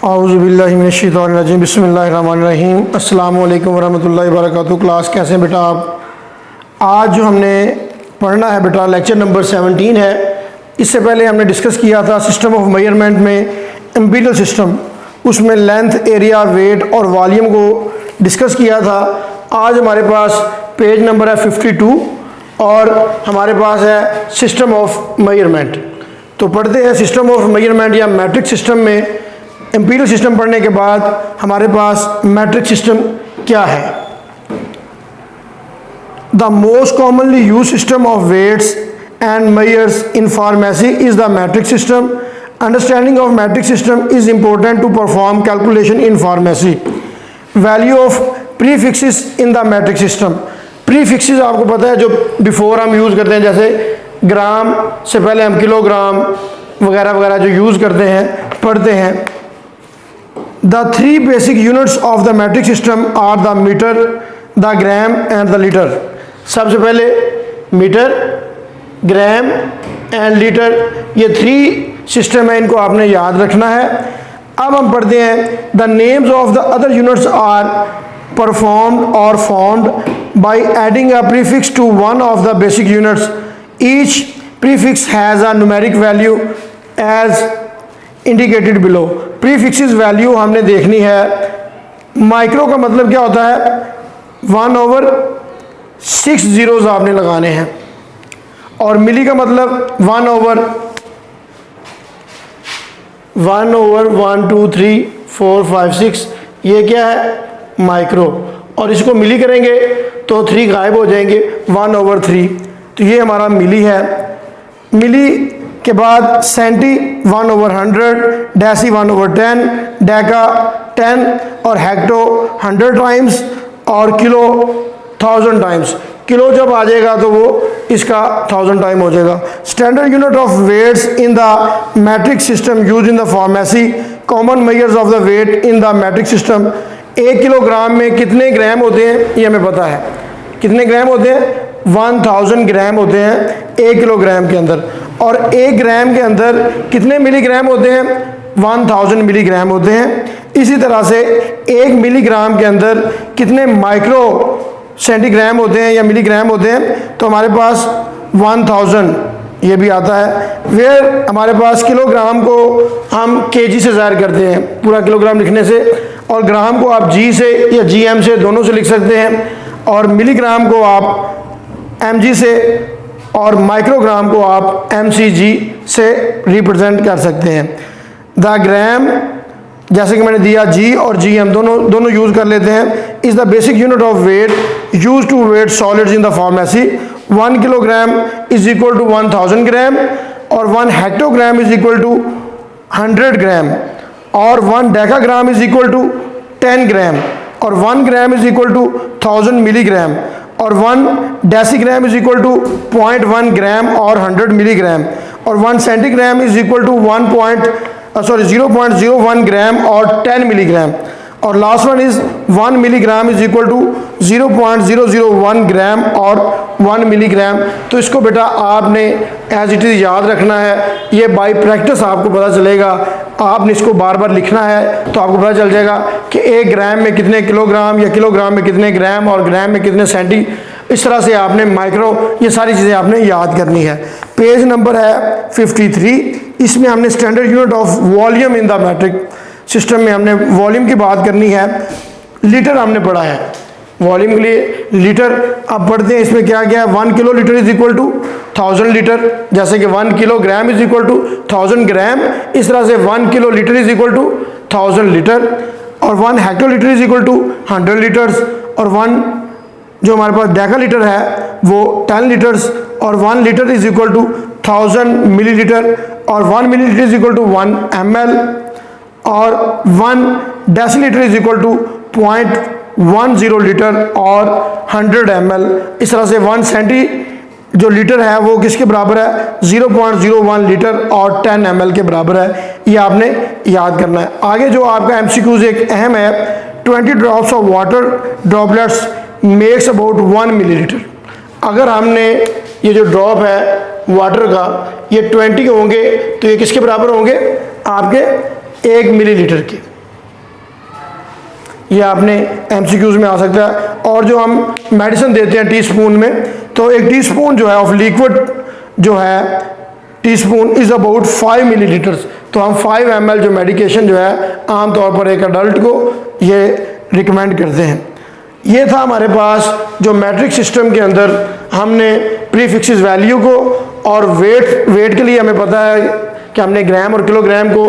औज़ुबिल्लाहिमिनश्शैतानिर्रजीम बिस्मिल्लाहिर्रहमानिर्रहीम अस्सलामु अलैकुम वरहमतुल्लाहि वबरकातुहू। क्लास कैसे हैं बेटा आप? आज जो हमने पढ़ना है बेटा लेक्चर नंबर 17 है। इससे पहले हमने डिस्कस किया था सिस्टम ऑफ मेजरमेंट में एम्पीरियल सिस्टम, उसमें लेंथ, एरिया, वेट और वॉल्यूम को डिस्कस किया था। आज हमारे पास पेज नंबर है 52 और हमारे पास है सिस्टम ऑफ मेजरमेंट। तो पढ़ते हैं सिस्टम ऑफ मेजरमेंट या मैट्रिक सिस्टम में। एम्पीरियल सिस्टम पढ़ने के बाद हमारे पास मैट्रिक सिस्टम क्या है। The most commonly use system of weights and measures in pharmacy is the metric system. Understanding of metric system is important to perform calculation in pharmacy. Value of prefixes in the metric system. Prefixes आपको पता है जो before हम use करते हैं, जैसे ग्राम से पहले हम किलोग्राम वगैरह वगैरह जो यूज़ करते हैं, पढ़ते हैं। The three basic units of the metric system are the meter, the gram and the liter। सबसे पहले मीटर, ग्राम एंड लीटर, ये थ्री सिस्टम है, इनको आपने याद रखना है। अब हम पढ़ते हैं the names of the other units are performed और found by adding a prefix to one of the basic units. Each prefix has a numeric value as indicated below. Prefixes value हमने देखनी है। माइक्रो का मतलब क्या होता है? 1/6 zeros आपने लगाने हैं, और मिली का मतलब 1/1 2 3 4 5 6, ये क्या है? माइक्रो। और इसको मिली करेंगे तो 3 गायब हो जाएंगे, 1/3। तो ये हमारा मिली है। मिली के बाद सेंटी 1/100, डेसी 1/10, डेका 10 और हेक्टो 100 टाइम्स और किलो 1000 टाइम्स। किलो जब आ जाएगा तो वो इसका 1000 टाइम हो जाएगा। Standard unit of weights in the metric system use in the pharmacy. Common measures of the weight in the metric system. 1 kilogram में कितने ग्राम होते हैं ये हमें पता है। कितने ग्राम होते हैं? 1000 ग्राम होते हैं 1 किलोग्राम के अंदर। और 1 ग्राम के अंदर कितने मिलीग्राम होते हैं? 1000 मिलीग्राम होते हैं। इसी तरह से 1 मिलीग्राम के अंदर कितने माइक्रो सेंटीग्राम होते हैं या मिलीग्राम होते हैं? तो हमारे पास 1000 ये भी आता है। फिर हमारे पास किलोग्राम को हम केजी से ज़ाहिर करते हैं, पूरा किलोग्राम लिखने से, और ग्राम को आप जी से या जीएम से, दोनों से लिख सकते हैं, और मिलीग्राम को आप एमजी से और माइक्रोग्राम को आप एमसीजी से रिप्रेजेंट कर सकते हैं। द ग्राम जैसे कि मैंने दिया, जी और जीएम दोनों यूज़ कर लेते हैं। Is the basic unit of weight use to weight solids in the pharmacy. 1 kilogram is equal to 1000 gram, और 1 hectogram is equal to 100 gram, और 1 decagram is equal to 10 gram, और 1 gram is equal to 1000 milligram, और 1 decigram is equal to 0.1 gram और 100 milligram, और 1 centigram is equal to 0.01 gram और 10 milligram, और last one is 1 milligram is equal to 0.001 gram और 1 milligram. तो इसको बेटा आपने एज इट इज़ याद रखना है। ये बाय प्रैक्टिस आपको पता चलेगा। आपने इसको बार बार लिखना है तो आपको पता चल जाएगा कि 1 ग्राम में कितने किलोग्राम या किलोग्राम में कितने ग्राम और ग्राम में कितने सेंटी। इस तरह से आपने माइक्रो, ये सारी चीज़ें आपने याद करनी है। पेज नंबर है 53। इसमें हमने standard unit of volume in the metric system में हमने वॉल्यूम की बात करनी है। लीटर हमने पढ़ा है वॉल्यूम के लिए। लीटर अब पढ़ते हैं, इसमें क्या क्या है? 1 kilo litre is equal to 1000 litre, जैसे कि 1 kilogram is equal to 1000 gram. इस तरह से 1 kilo litre is equal to 1000 litre, और 1 hectolitre is equal to 100 litres, और 1 जो हमारे पास डेका लीटर है वो 10 लीटर्स, और 1 litre is equal to 1000 millilitre, और 1 millilitre is equal to 1 ml, और 1 decilitre is equal to 0.10 litre और 100 ml। इस तरह से 1 सेंटी जो लीटर है वो किसके बराबर है? 0.01 लीटर और 10 ml के बराबर है। ये आपने याद करना है। आगे जो आपका एमसीक्यूज एक अहम है, 20 drops of water droplets makes about 1 millilitre. अगर हमने ये जो ड्रॉप है वाटर का ये 20 होंगे तो ये किसके बराबर होंगे? आपके 1 मिलीलीटर के। ये आपने MCQs में आ सकता है। और जो हम मेडिसिन देते हैं टीस्पून में, तो एक टीस्पून जो है ऑफ लिक्विड जो है टीस्पून इज़ अबाउट 5 मिलीलीटर्स। तो हम 5 ml जो मेडिकेशन जो है आमतौर पर एक अडल्ट को ये रिकमेंड करते हैं। ये था हमारे पास जो मैट्रिक सिस्टम के अंदर हमने प्रीफिक्सेस वैल्यू को और वेट के लिए हमें पता है कि हमने ग्राम और किलोग्राम को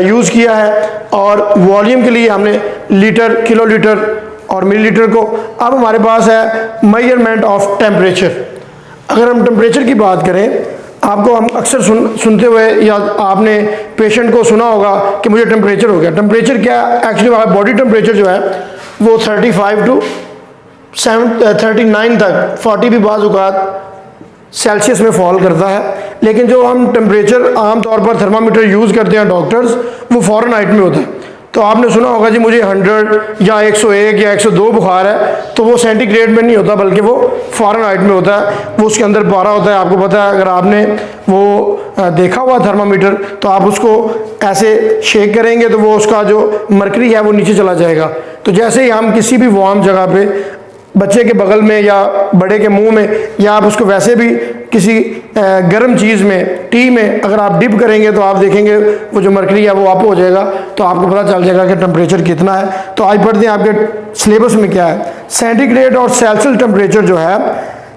यूज़ किया है, और वॉल्यूम के लिए हमने लीटर, किलोलीटर और मिलीलीटर को। अब हमारे पास है मेजरमेंट ऑफ टेम्परेचर। अगर हम टेम्परेचर की बात करें, आपको हम अक्सर सुनते हुए या आपने पेशेंट को सुना होगा कि मुझे टेम्परेचर हो गया। टेम्परेचर क्या एक्चुअली हमारा बॉडी टेम्परेचर जो है वो 35 टू 39 तक, 40 भी बाज़ औक़ात सेल्सियस में फॉल करता है। लेकिन जो हम टेम्परेचर आमतौर पर थर्मामीटर यूज़ करते हैं डॉक्टर्स, वो फ़ारेनहाइट में होता है। तो आपने सुना होगा जी मुझे 100 या 101 या 102 बुखार है, तो वो सेंटीग्रेड में नहीं होता बल्कि वो फ़ारेनहाइट में होता है। वो उसके अंदर पारा होता है। आपको पता है, अगर आपने वो देखा हुआ थर्मामीटर, तो आप उसको ऐसे शेक करेंगे तो वो उसका जो मरकरी है वो नीचे चला जाएगा। तो जैसे ही हम किसी भी वार्म जगह पे बच्चे के बगल में या बड़े के मुंह में, या आप उसको वैसे भी किसी गर्म चीज़ में, टी में अगर आप डिप करेंगे तो आप देखेंगे वो जो मरकरी है वो अप हो जाएगा। तो आपको पता चल जाएगा कि टेम्परेचर कितना है। तो आज पढ़ते हैं आपके सिलेबस में क्या है। सेंटीग्रेड और सेल्सियस टेम्परेचर जो है,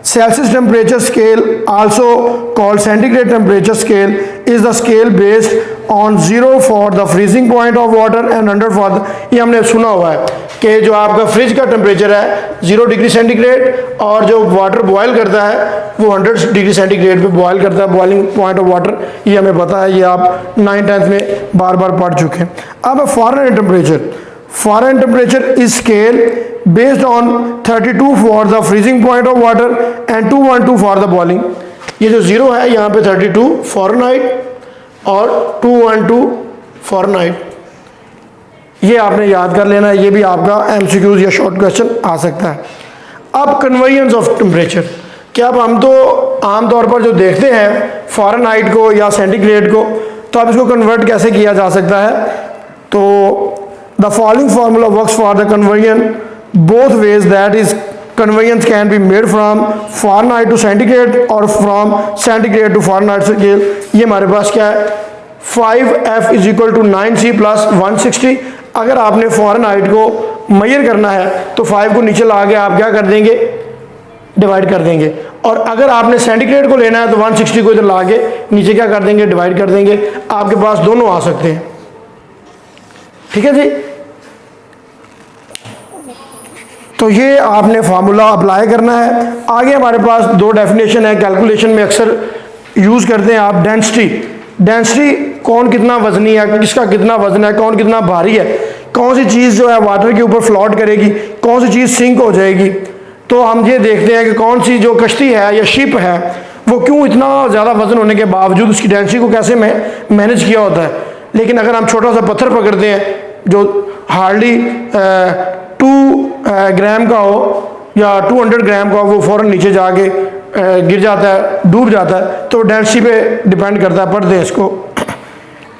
Celsius temperature scale also called centigrade temperature scale is the scale based on 0 for the freezing point of water and 100 for the, ये हमने सुना हुआ है कि जो आपका फ्रिज का टेम्परेचर है 0 डिग्री सेंटीग्रेड, और जो वाटर बॉयल करता है वो 100 डिग्री सेंटीग्रेड पे बॉयल करता है, बॉइलिंग पॉइंट ऑफ वाटर। ये हमें पता है, ये आप 9th-10th में बार बार पढ़ चुके हैं। अब foreign temperature, foreign temperature is scale based on 32 for the freezing point of water and 212 for the boiling. ये जो 0 है यहाँ पे 32 फ़ारेनहाइट और 212 फ़ारेनहाइट, ये आपने याद कर लेना है। ये भी आपका MCQs या शॉर्ट क्वेश्चन आ सकता है। अब कन्वर्जेंस ऑफ टेम्परेचर, क्या अब हम तो आमतौर पर जो देखते हैं फ़ारेनहाइट को या सेंटीग्रेड को, तो अब इसको कन्वर्ट कैसे किया जा सकता है। तो the following formula works for the conversion both ways, that is conversions can be made from Fahrenheit to centigrade और from centigrade to Fahrenheit scale। ये हमारे पास क्या है, 5F is equal to 9C plus 160। अगर आपने फ़ारेनहाइट को major करना है तो 5 को नीचे ला के आप क्या कर देंगे, डिवाइड कर देंगे। और अगर आपने सेंटीग्रेड को लेना है तो 160 को इधर ला के नीचे क्या कर देंगे, डिवाइड कर देंगे। आपके पास दोनों आ सकते हैं, ठीक है जी। तो ये आपने फार्मूला अप्लाई करना है। आगे हमारे पास 2 डेफिनेशन है, कैलकुलेशन में अक्सर यूज़ करते हैं आप। डेंसिटी, डेंसिटी कौन कितना वजनी है, किसका कितना वजन है, कौन कितना भारी है, कौन सी चीज़ जो है वाटर के ऊपर फ्लोट करेगी, कौन सी चीज़ सिंक हो जाएगी। तो हम ये देखते हैं कि कौन सी जो कश्ती है या शिप है वो क्यों इतना ज़्यादा वजन होने के बावजूद उसकी डेंसिटी को कैसे मैनेज किया होता है। लेकिन अगर हम छोटा सा पत्थर पकड़ते हैं जो हार्डली 2 ग्राम का हो या 200 ग्राम का हो, वो फ़ौरन नीचे जाके गिर जाता है, डूब जाता है। तो डेंसिटी पे डिपेंड करता है। पढ़ते हैं इसको।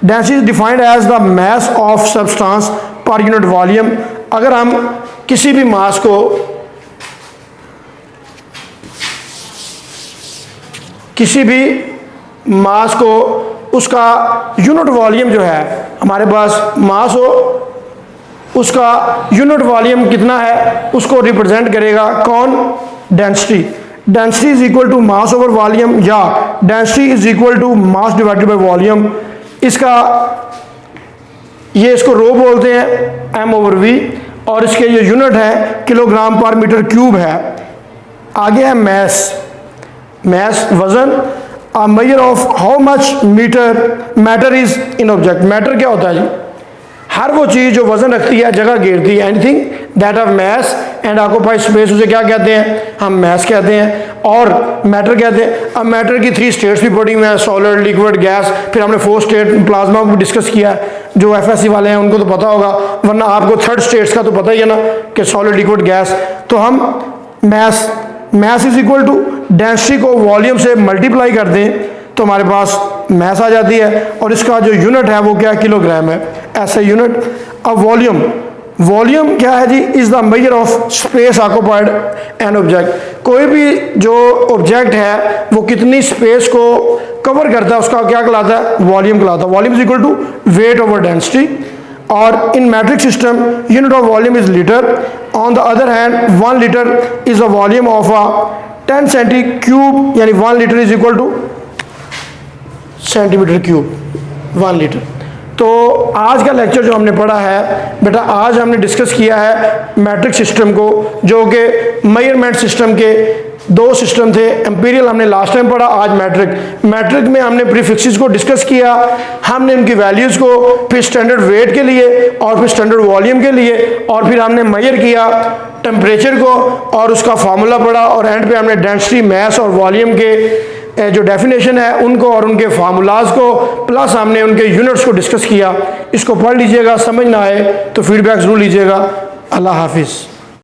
Density is defined as the mass of substance per unit volume. अगर हम किसी भी मास को उसका यूनिट वॉल्यूम जो है, हमारे पास मास हो, उसका यूनिट वॉल्यूम कितना है उसको रिप्रेजेंट करेगा कौन, density. Density is equal to mass over volume, या density is equal to mass divided by volume. इसको रो बोलते हैं, M ओवर V, और इसके जो यूनिट है किलोग्राम पर मीटर क्यूब है। आगे है मैस, मैस वजन, a measure of how much matter is in object. Matter क्या होता है जी, हर वो चीज़ जो वजन रखती है, जगह घेरती है, anything that of mass and occupy space, उसे क्या कहते हैं, हम मैस कहते हैं और मैटर कहते हैं। अब मैटर की 3 स्टेट्स भी पढ़ी हुई हैं, सॉलिड, लिक्विड, गैस। फिर हमने 4 स्टेट प्लाज्मा को भी डिस्कस किया है। जो FSC वाले हैं उनको तो पता होगा, वरना आपको 3rd स्टेट्स का तो पता ही है ना कि सॉलिड, लिक्विड, गैस। तो हम mass is equal to density को वॉल्यूम से मल्टीप्लाई कर दें तो हमारे पास मैस आ जाती है, और इसका जो यूनिट है वो क्या, किलोग्राम है, ऐसे यूनिट। अब वॉल्यूम क्या है जी, is the measure of space occupied an object. कोई भी जो ऑब्जेक्ट है वो कितनी स्पेस को कवर करता है उसका क्या कहलाता है, वॉल्यूम कहलाता है। Volume is equal to weight over density, और in metric system unit of volume is litre. On the other hand 1 litre is the volume of a 10 centi cube, यानी 1 litre is equal to centimetre cube 1 litre. तो आज का lecture जो हमने पढ़ा है बेटा, आज हमने डिस्कस किया है मैट्रिक सिस्टम को, जो कि मेजरमेंट सिस्टम के 2 सिस्टम थे। एम्पीरियल हमने लास्ट टाइम पढ़ा, आज मैट्रिक। मैट्रिक में हमने प्रीफिक्सेस को डिस्कस किया, हमने इनकी वैल्यूज़ को, फिर स्टैंडर्ड वेट के लिए और फिर स्टैंडर्ड वॉल्यूम के लिए, और फिर हमने मेजर किया टेम्परेचर को और उसका फार्मूला पढ़ा, और एंड पे हमने डेंसिटी, मैस और वॉल्यूम के जो डेफिनेशन है उनको और उनके फार्मूलाज को, प्लस हमने उनके यूनिट्स को डिस्कस किया। इसको पढ़ लीजिएगा, समझ ना आए तो फीडबैक ज़रूर लीजिएगा। अल्लाह हाफिज़।